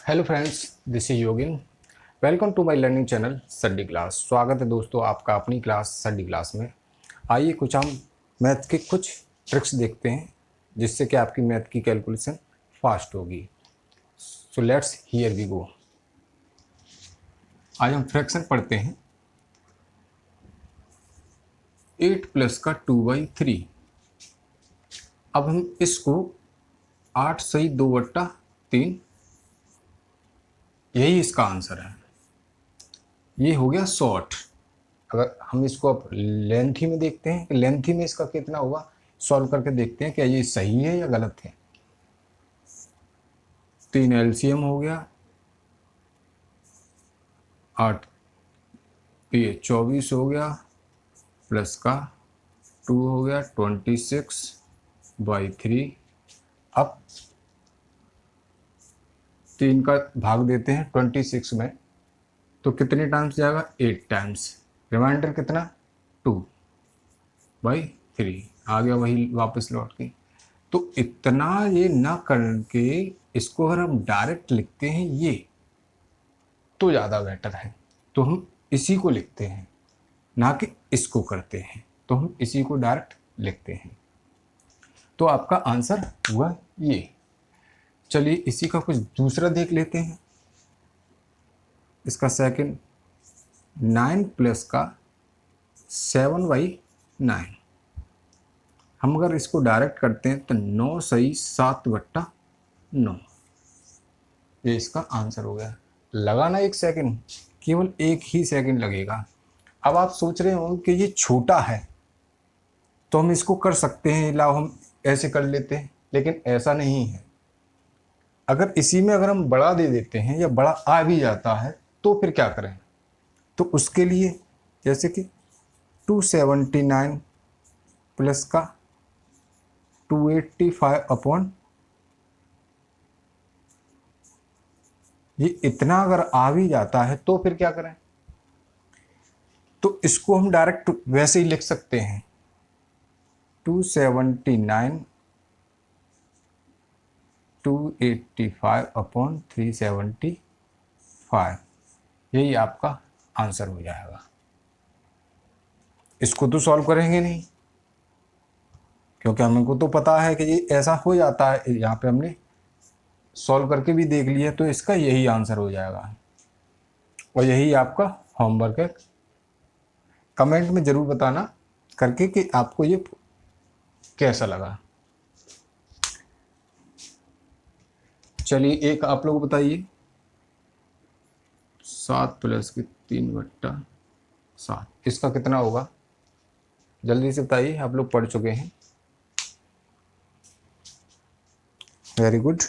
Hello friends, this is Yogin. Welcome to my learning channel Saddi class. स्वागत है दोस्तों आपका अपनी क्लास सड्डी क्लास में। आइए कुछ हम मैथ के कुछ ट्रिक्स देखते हैं जिससे कि आपकी मैथ की कैलकुलेशन फास्ट होगी। So let's here we go. आज हम फ्रैक्शन पढ़ते हैं। 8 प्लस का 2/3। अब हम इसको 8 सही 2/3, यही इसका आंसर है। ये हो गया शॉर्ट। अगर हम इसको अब लेंथी में देखते हैं कि लेंथी में इसका कितना होगा, सॉल्व करके देखते हैं क्या ये सही है या गलत है। 3 एलसीएम हो गया, 8 ये 24 हो गया, प्लस का 2 हो गया 26/3। अब 3 का भाग देते हैं 26 में, तो कितने टाइम्स जाएगा, 8 टाइम्स। रिमाइंडर कितना, 2/3 आ गया, वही वापस लौट के। तो इतना ये ना करके इसको अगर हम डायरेक्ट लिखते हैं ये तो ज़्यादा बेटर है। तो हम इसी को लिखते हैं, ना कि इसको करते हैं। तो हम इसी को डायरेक्ट लिखते हैं। तो आपका आंसर हुआ ये। चलिए इसी का कुछ दूसरा देख लेते हैं। इसका सेकंड 9 प्लस का 7/9। हम अगर इसको डायरेक्ट करते हैं तो 9 सही 7/9, ये इसका आंसर हो गया। लगाना 1 सेकंड, केवल 1 ही सेकंड लगेगा। अब आप सोच रहे होंगे कि ये छोटा है तो हम इसको कर सकते हैं, लाओ हम ऐसे कर लेते हैं, लेकिन ऐसा नहीं है। अगर इसी में अगर हम बड़ा दे देते हैं या बड़ा आ भी जाता है तो फिर क्या करें। तो उसके लिए जैसे कि 279 प्लस का 285 ये इतना अगर आ भी जाता है तो फिर क्या करें। तो इसको हम डायरेक्ट वैसे ही लिख सकते हैं, 279 285/375, यही आपका आंसर हो जाएगा। इसको तो सॉल्व करेंगे नहीं क्योंकि हमको तो पता है कि ये ऐसा हो जाता है। यहाँ पे हमने सॉल्व करके भी देख लिया, तो इसका यही आंसर हो जाएगा और यही आपका होमवर्क है। कमेंट में ज़रूर बताना करके कि आपको ये कैसा लगा। चलिए एक आप लोग बताइए, 7 प्लस के 3/7 इसका कितना होगा, जल्दी से बताइए। आप लोग पढ़ चुके हैं, वेरी गुड।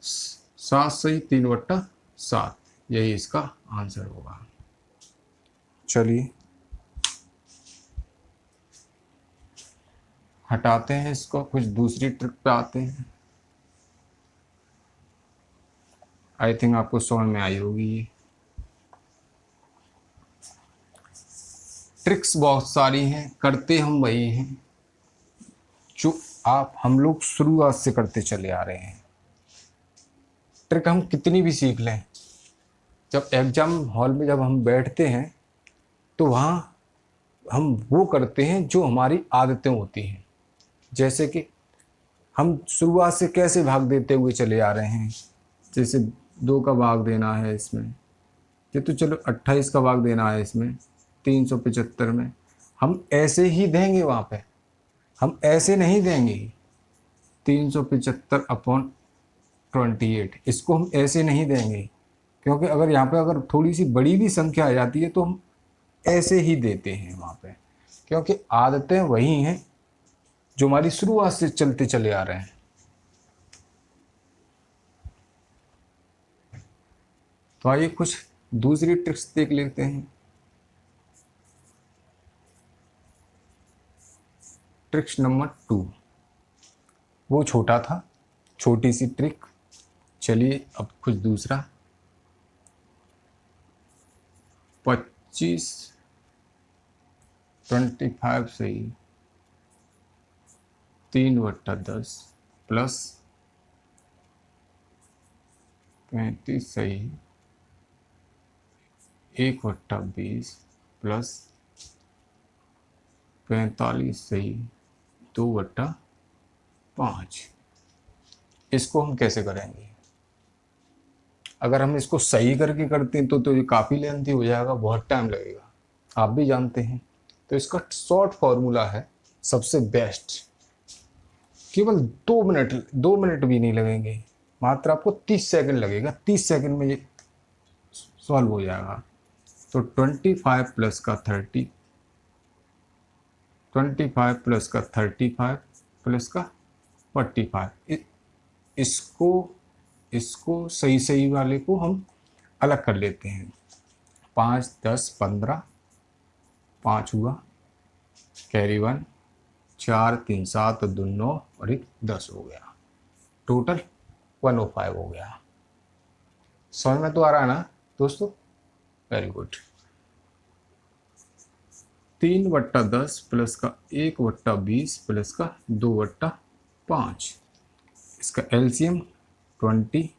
7 सही 3/7, यही इसका आंसर होगा। चलिए हटाते हैं इसको, कुछ दूसरी ट्रिक पे आते हैं। आई थिंक आपको समझ में आई होगी। ये ट्रिक्स बहुत सारी हैं, करते हम वही हैं जो हम लोग शुरुआत से करते चले आ रहे हैं। ट्रिक हम कितनी भी सीख लें, जब एग्जाम हॉल में जब हम बैठते हैं तो वहाँ हम वो करते हैं जो हमारी आदतें होती हैं। जैसे कि हम शुरुआत से कैसे भाग देते हुए चले आ रहे हैं, जैसे 2 का भाग देना है इसमें, ये तो चलो 28 का भाग देना है इसमें 375 में, हम ऐसे ही देंगे। वहाँ पे हम ऐसे नहीं देंगे 375/28, इसको हम ऐसे नहीं देंगे। क्योंकि अगर यहाँ पे अगर थोड़ी सी बड़ी भी संख्या आ जाती है तो हम ऐसे ही देते हैं वहाँ पे, क्योंकि आदतें वही हैं जो हमारी शुरुआत से चलते चले आ रहे हैं। तो आइए कुछ दूसरी ट्रिक्स देख लेते हैं। ट्रिक्स नंबर 2, वो छोटा था, छोटी सी ट्रिक। चलिए अब कुछ दूसरा। 25 से ही 3/10 प्लस 35 सही 1/20 प्लस 45 सही 2/5। इसको हम कैसे करेंगे? अगर हम इसको सही करके करते हैं तो ये काफ़ी लेंथी हो जाएगा, बहुत टाइम लगेगा, आप भी जानते हैं। तो इसका शॉर्ट फॉर्मूला है सबसे बेस्ट, केवल 2 मिनट, 2 मिनट भी नहीं लगेंगे, मात्र आपको 30 सेकंड लगेगा, 30 सेकंड में ये सॉल्व हो जाएगा। तो 25 प्लस का 30, 25 प्लस का 35 प्लस का 45, इसको सही सही वाले को हम अलग कर लेते हैं। 5 10 15, 5 हुआ, कैरी 1, 4 3 7 2 9 और 1 10 हो गया, टोटल 105 हो गया। समझ में तो आ रहा है ना दोस्तों? Very good. 3/10 प्लस का 1/20 प्लस का 2/5, इसका एलसीएम 20।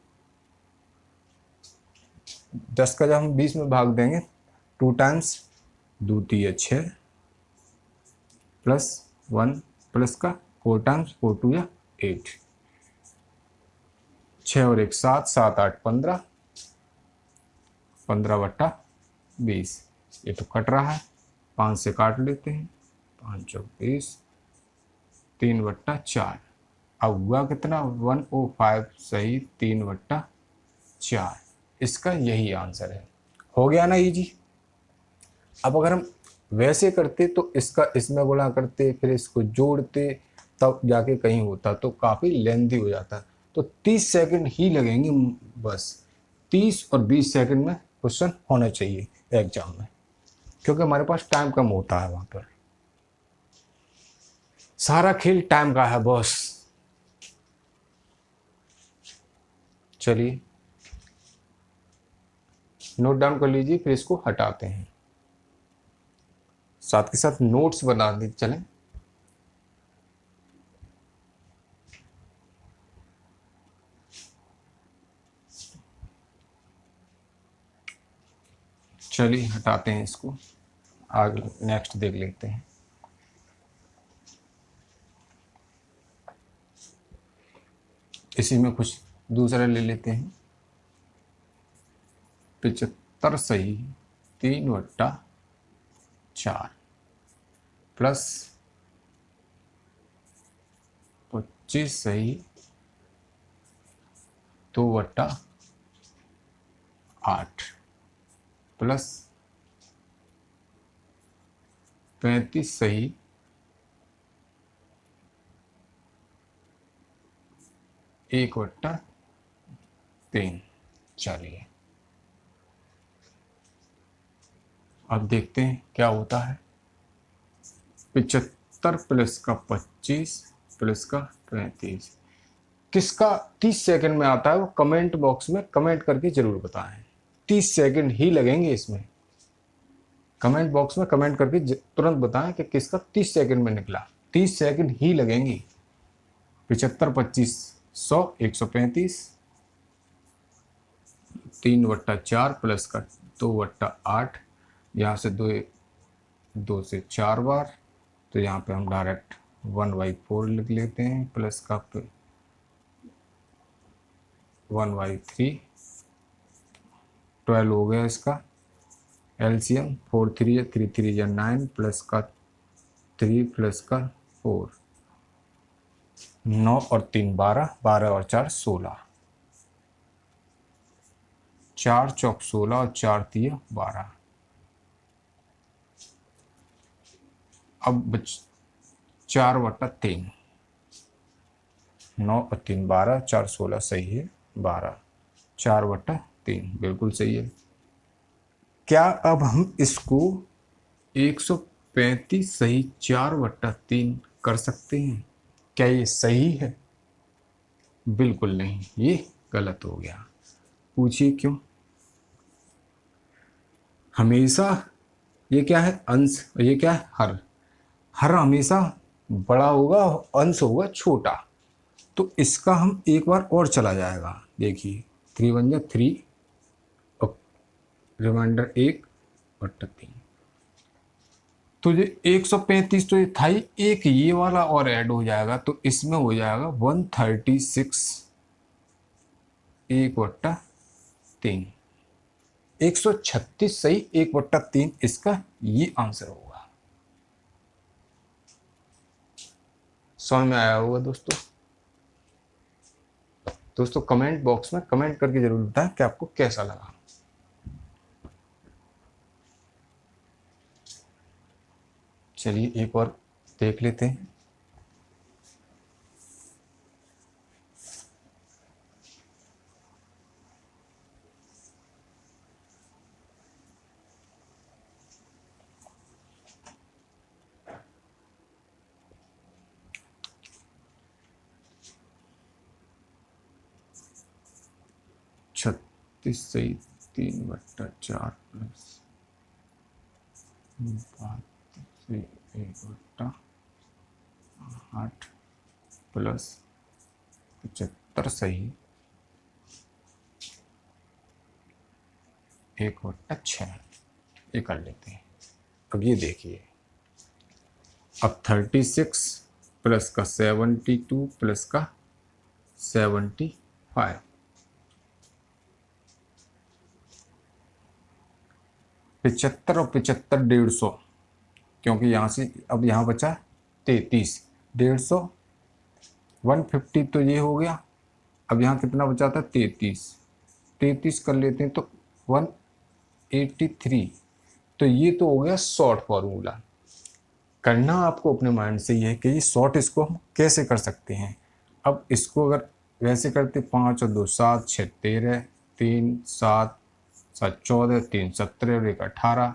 10 का जब हम 20 में भाग देंगे 2 टाइम्स 2 3 6 प्लस 1 प्लस का 4 टाइम्स 4 2 8, 6 और 1 7, 7 8 15, 15/20। ये तो कट रहा है, 5 से काट लेते हैं, 5 चौक 20, 3/4। अब हुआ कितना? 105 सही 3/4। इसका यही आंसर है। हो गया ना इजी? अब अगर हम वैसे करते तो इसका इसमें गुणा करते, फिर इसको जोड़ते, तब जाके कहीं होता, तो काफ़ी लेंथी हो जाता। तो 30 सेकंड ही लगेंगे बस, 30 और 20 सेकंड में क्वेश्चन होना चाहिए एग्जाम में, क्योंकि हमारे पास टाइम कम होता है वहाँ पर। सारा खेल टाइम का है बॉस। चलिए नोट डाउन कर लीजिए, फिर इसको हटाते हैं, साथ के साथ नोट्स बना दे चलें। चलिए हटाते हैं इसको, आगे नेक्स्ट देख लेते हैं। इसी में कुछ दूसरा ले लेते हैं। 75 सही 3/4 प्लस 25 सही 2/8 प्लस 35 सही 1/3। चलिए अब देखते हैं क्या होता है। 75 प्लस का 25 प्लस का 35, किसका 30 सेकंड में आता है वो कमेंट बॉक्स में कमेंट करके जरूर बताएं। 30 सेकंड ही लगेंगे इसमें, कमेंट बॉक्स में कमेंट करके तुरंत बताएं कि किसका 30 सेकंड में निकला। 30 सेकंड ही लगेंगे। 75 25 100 135, 3/4 प्लस का 2/8, यहाँ से 2 से 4 बार, तो यहाँ पे हम डायरेक्ट 1/4 लिख लेते हैं, प्लस का 1/3, 12 हो गया इसका एलसीएम। 4 3 3 3 9 प्लस का 3 प्लस का 4, 9 और 3 12, 12 और 4 16, 4 चौक 16 और 4 3 12। अब बच 4/3, 9 और 3 12, 4 16 सही है 12, 4/3 बिल्कुल सही है। क्या अब हम इसको 135 सही 4/3 कर सकते हैं? क्या ये सही है? बिल्कुल नहीं, ये गलत हो गया। पूछिए क्यों? हमेशा ये क्या है? अंश, ये क्या है? हर। हर हमेशा बड़ा होगा, अंश होगा छोटा। तो इसका हम एक बार और चला जाएगा, देखिए 3 बन जा 3 और रिमाइंडर 1/3। तो ये 135 तो ये था ही, एक ये वाला और ऐड हो जाएगा तो इसमें हो जाएगा 136 1/3। 136 सही 1/3 इसका ये आंसर होगा। समझ में आया होगा दोस्तों। दोस्तों कमेंट बॉक्स में कमेंट करके जरूर बताएं कि आपको कैसा लगा। चलिए एक और देख लेते हैं। छत्तीस सही 3/4 प्लस 1/8 प्लस 75 सही 1/6। ये कर लेते हैं। अब ये देखिए, अब 36 प्लस का 72 प्लस का 75, 75 और 75 150, क्योंकि यहाँ से अब यहाँ बचा 33, 150 150 तो ये हो गया। अब यहाँ कितना बचा था 33 कर लेते हैं तो 183। तो ये तो हो गया शॉर्ट फॉर्मूला। करना आपको अपने माइंड से ये है कि ये शॉर्ट इसको हम कैसे कर सकते हैं। अब इसको अगर वैसे करते 5 और 2 7 6 13 3 7 7 14 3 17 और 1 18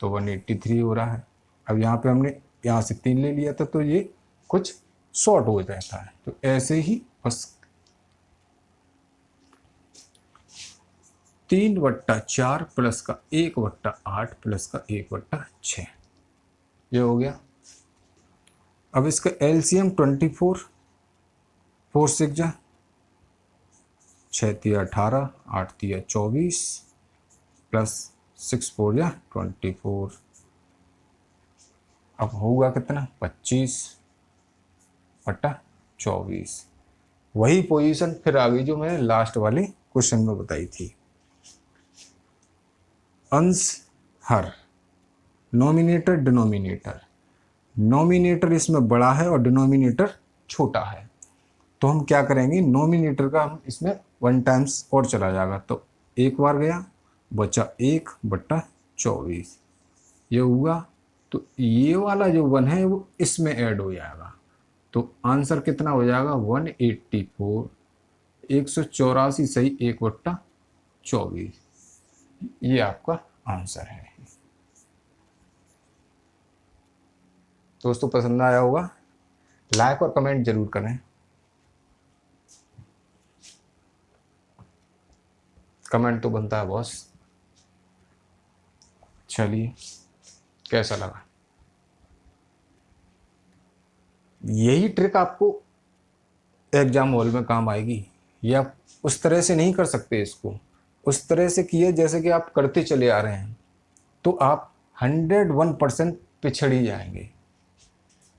तो 183 हो रहा है। अब यहाँ पे हमने यहाँ से 3 ले लिया था तो ये कुछ शॉर्ट हो जाता है। तो ऐसे ही बस 3/4 प्लस का 1/8 प्लस का 1/6 ये हो गया। अब इसका एलसीएम 24, 4 6 जा 6 तिया 18 8 तिया 24 प्लस 6 4 जा 24। अब होगा कितना 25/24। वही पोजीशन फिर आ गई जो मैंने लास्ट वाले क्वेश्चन में बताई थी। अंश हर नॉमिनेटर डिनोमिनेटर, नॉमिनेटर इसमें बड़ा है और डिनोमिनेटर छोटा है। तो हम क्या करेंगे, नॉमिनेटर का हम इसमें 1 टाइम्स और चला जाएगा तो एक बार गया बचा 1/24 ये हुआ। तो ये वाला जो 1 है वो इसमें ऐड हो जाएगा तो आंसर कितना हो जाएगा 184, 184 सही 1/24 ये आपका आंसर है। दोस्तों पसंद आया होगा, लाइक और कमेंट जरूर करें। कमेंट तो बनता है बॉस। चलिए कैसा लगा। यही ट्रिक आपको एग्जाम हॉल में काम आएगी। ये आप उस तरह से नहीं कर सकते, इसको उस तरह से किए जैसे कि आप करते चले आ रहे हैं तो आप 101% पिछड़ ही जाएंगे।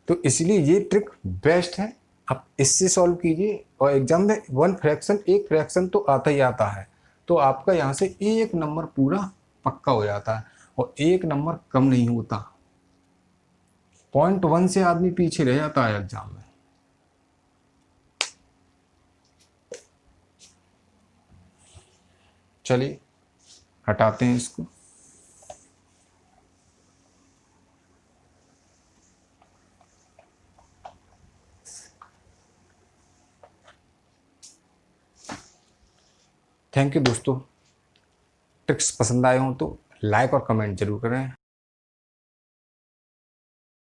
तो इसलिए ये ट्रिक बेस्ट है, आप इससे सॉल्व कीजिए और एग्जाम में 1 फ्रैक्शन 1 फ्रैक्शन तो आता ही आता है तो आपका यहाँ से 1 नंबर पूरा पक्का हो जाता है और 1 नंबर कम नहीं होता। 0.1 से आदमी पीछे रह जाता है एग्जाम में। चलिए हटाते हैं इसको। थैंक यू दोस्तों। ट्रिक्स पसंद आए हो तो लाइक और कमेंट जरूर करें।